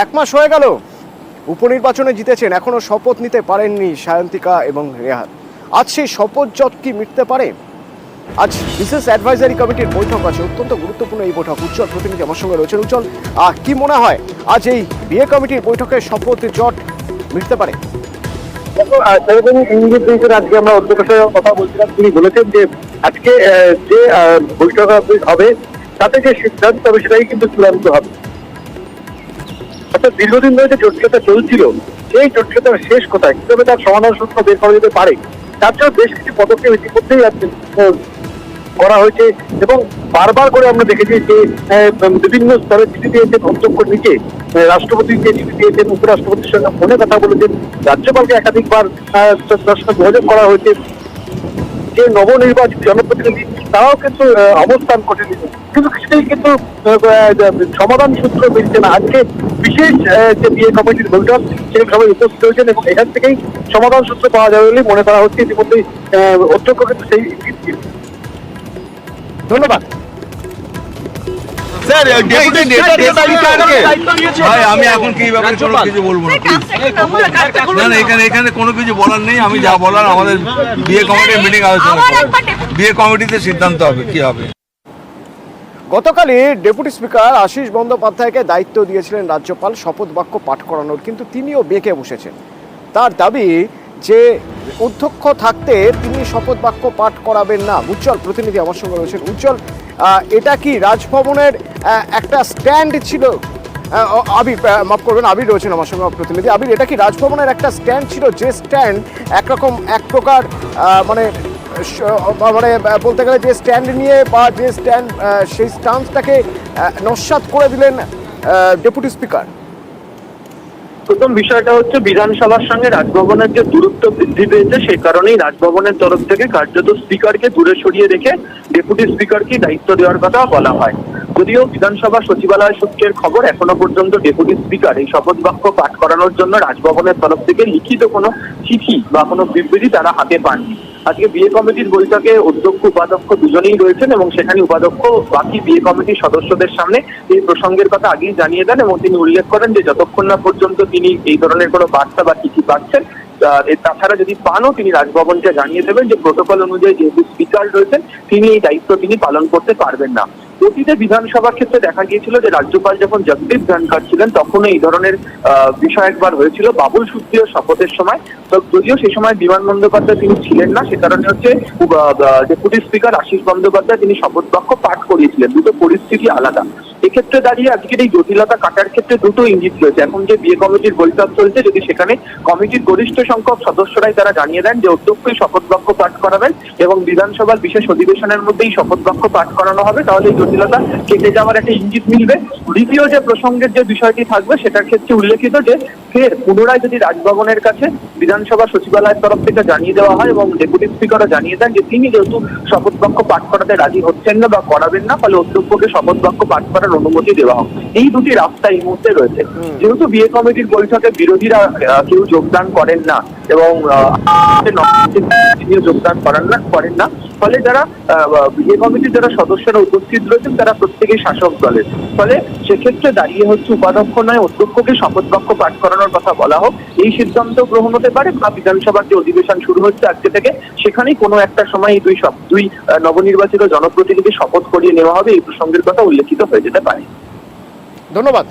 এক মাস হয়ে গেল উপনির্বাচনে জিতেছেন, এখনো শপথ নিতে পারেননি সায়ন্তিকা এবং রেহাত। আজ সেই শপথ জট কি মিটতে পারে? আজ বিশেষ অ্যাডভাইজারি কমিটির বৈঠক আছে, অত্যন্ত গুরুত্বপূর্ণ এই বৈঠক। উজ্জ্বল প্রতিনিধি আমার সঙ্গে রয়েছেন। উজ্জ্বল, কি মনে হয় আজ এই বিয়ে কমিটির বৈঠকে শপথ জট মিটতে পারে? আজকে আমরা অধ্যক্ষের সাথে কথা বলছিলাম, তিনি বলেছেন যে আজকে যে বৈঠক হবে তাতে যে সিদ্ধান্ত হবে সেটাই কিন্তু চূড়ান্ত হবে। অর্থাৎ দীর্ঘদিন ধরে যে জটিলতা চলছিল সেই জটিলতার শেষ কোথায়, কিভাবে তার সমাধান সূত্র বের করা যেতে পারে, তার জন্য বেশ কিছু পদক্ষেপ ইতিমধ্যেই করা হয়েছে। এবং বারবার করে আমরা দেখেছি যে বিভিন্ন স্তরে চিঠি দিয়েছেন অধ্যক্ষ নিজে, রাষ্ট্রপতিকে চিঠি দিয়েছেন, উপরাষ্ট্রপতির সঙ্গে ফোনে কথা বলেছেন, রাজ্যপালকে একাধিকবার তার সঙ্গে যোগাযোগ করা হয়েছে। যে নবনির্বাচিত জনপ্রতিনিধি তারাও কিন্তু অবস্থান করছেন, কিন্তু কিছুতেই কিন্তু সমাধান সূত্র মিলছে না। আজকে বিশেষ যে বিয়ে কমিটির বৈঠক সেই সবাই উপস্থিত হয়েছেন এবং এখান থেকেই সমাধান সূত্র পাওয়া যাবে বলে মনে করা হচ্ছে। ইতিমধ্যেই অধ্যক্ষ কিন্তু সেই ধন্যবাদ। আমি এখন কি ব্যাপারে কোনো কিছু বলবো না, এখানে কোনো কিছু বলার নেই। আমি যা বলার আমাদের বিয়ে কমিটির মিটিং আলোচনা বিয়ে কমিটিতে সিদ্ধান্ত হবে কি হবে। গতকালই ডেপুটি স্পিকার আশিস বন্দ্যোপাধ্যায়কে দায়িত্ব দিয়েছিলেন রাজ্যপাল শপথ বাক্য পাঠ করানোর, কিন্তু তিনিও বেঁকে বসেছেন। তার দাবি যে অধ্যক্ষ থাকতে তিনি শপথ বাক্য পাঠ করাবেন না। উজ্জ্বল প্রতিনিধি আমার সঙ্গে রয়েছেন। উজ্জ্বল, এটা কি রাজভবনের একটা স্ট্যান্ড ছিল? আবির, মাফ করবেন, আবির রয়েছেন আমার সঙ্গে প্রতিনিধি। আবির, এটা কি রাজভবনের একটা স্ট্যান্ড ছিল, যে স্ট্যান্ড এক প্রকার মানে বলতে গেলে যে স্ট্যান্ড নিয়ে বা যে স্ট্যান্ড সেই স্ট্যান্ডটাকে নস্যাৎ করে দিলেন ডেপুটি স্পিকার? প্রথম বিষয়টা হচ্ছে বিধানসভার সঙ্গে রাজভবনের যে দূরত্ব বৃদ্ধি পেয়েছে, সেই কারণেই রাজভবনের তরফ থেকে কার্যত স্পিকারকে দূরে সরিয়ে রেখে ডেপুটি স্পিকারকে দায়িত্ব দেওয়ার কথা বলা হয়। যদিও বিধানসভা সচিবালয় সূত্রের খবর, এখনো পর্যন্ত ডেপুটি স্পিকার এই শপথ বাক্য পাঠ করানোর জন্য রাজভবনের তরফ থেকে লিখিত কোনো চিঠি বা কোনো বিবৃতি তারা হাতে পাননি। আজকে বিয়ে কমিটির বৈঠকে অধ্যক্ষ উপাধ্যক্ষ দুজনেই রয়েছেন এবং সেখানে উপাধ্যক্ষ বাকি বিয়ে কমিটির সদস্যদের সামনে এই প্রসঙ্গের কথা আগেই জানিয়ে দেন এবং তিনি উল্লেখ করেন যে যতক্ষণ না পর্যন্ত তিনি এই ধরনের কোনো বার্তা বা চিঠি পাচ্ছেন, তাছাড়া যদি পানও তিনি রাজভবনকে জানিয়ে দেবেন যে প্রটোকল অনুযায়ী যেহেতু স্পিকার রয়েছেন তিনি এই দায়িত্ব তিনি পালন করতে পারবেন না। অতীতে বিধানসভার ক্ষেত্রে দেখা গিয়েছিল যে রাজ্যপাল যখন জগদীপ ধনখড় ছিলেন তখনও এই ধরনের বিষয় একবার হয়েছিল বাবুল সুপ্রিয় শপথের সময়। তো যদিও সেই সময় বিমান বন্দ্যোপাধ্যায় তিনি ছিলেন না, সে কারণে হচ্ছে ডেপুটি স্পিকার আশিস বন্দ্যোপাধ্যায় তিনি শপথ বাক্য পাঠ করিয়েছিলেন। দুটো পরিস্থিতি আলাদা। এক্ষেত্রে দাঁড়িয়ে আজকের এই জটিলতা কাটার ক্ষেত্রে দুটো ইঙ্গিত রয়েছে। এখন যে বিয়ে কমিটির বৈঠক চলছে, যদি সেখানে কমিটির গরিষ্ঠ সংখ্যক সদস্যরাই তারা জানিয়ে দেন যে অধ্যক্ষই শপথ বাক্য পাঠ করাবেন এবং বিধানসভার বিশেষ অধিবেশনের মধ্যেই শপথ বাক্য পাঠ করানো হবে, তাহলে এই জটিলতা কেটে যাওয়ার একটা ইঙ্গিত মিলবে। দ্বিতীয় যে প্রসঙ্গের যে বিষয়টি থাকবে সেটার ক্ষেত্রে উল্লেখিত যে ফের পুনরায় যদি রাজভবনের কাছে বিধানসভা সচিবালয়ের তরফ থেকে জানিয়ে দেওয়া হয় এবং ডেপুটি স্পিকারও জানিয়ে দেন যে তিনি যেহেতু শপথ বাক্য পাঠ করাতে রাজি হচ্ছেন না বা করাবেন না, ফলে অধ্যক্ষকে শপথ বাক্য পাঠ করার অনুমতি দেওয়া হোক। এই দুটি রাস্তা এই মুহূর্তে রয়েছে। যেহেতু বিয়ে কমিটির বৈঠকে বিরোধীরা কেউ যোগদান করেন না এবং যোগদান করেন না, ফলে যারা বিয়ে কমিটির যারা সদস্যরা উপস্থিত রয়েছেন তারা প্রত্যেকেই শাসক দলের। ফলে সেক্ষেত্রে দাঁড়িয়ে হচ্ছে উপাধ্যক্ষ নয় অধ্যক্ষকে শপথ বাক্য পাঠ করানোর কথা বলা হোক, এই সিদ্ধান্ত গ্রহণ হতে পারে। বা বিধানসভার যে অধিবেশন শুরু হচ্ছে আজকে থেকে, সেখানেই কোনো একটা সময় এই দুই নবনির্বাচিত জনপ্রতিনিধি শপথ করিয়ে নেওয়া হবে, এই প্রসঙ্গের কথা উল্লেখিত হয়ে যেতে পারে। ধন্যবাদ।